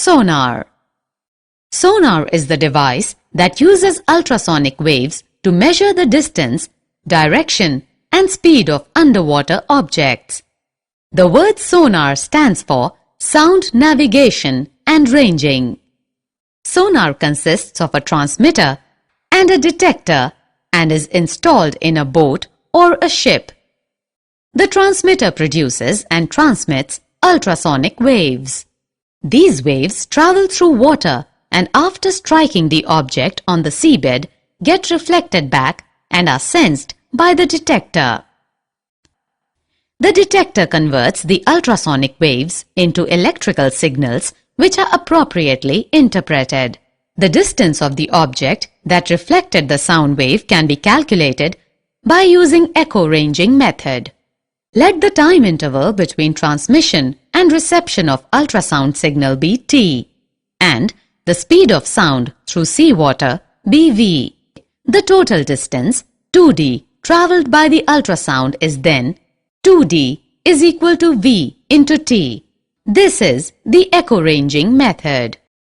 Sonar. Sonar is the device that uses ultrasonic waves to measure the distance, direction, and speed of underwater objects. The word sonar stands for sound navigation and ranging. Sonar consists of a transmitter and a detector and is installed in a boat or a ship. The transmitter produces and transmits ultrasonic waves. These waves travel through water and after striking the object on the seabed get reflected back and are sensed by the detector. The detector converts the ultrasonic waves into electrical signals which are appropriately interpreted. The distance of the object that reflected the sound wave can be calculated by using echo ranging method. Let the time interval between transmission and reception of ultrasound signal be t and the speed of sound through seawater be v. The total distance 2d travelled by the ultrasound is then 2d is equal to v into t. This is the echo ranging method.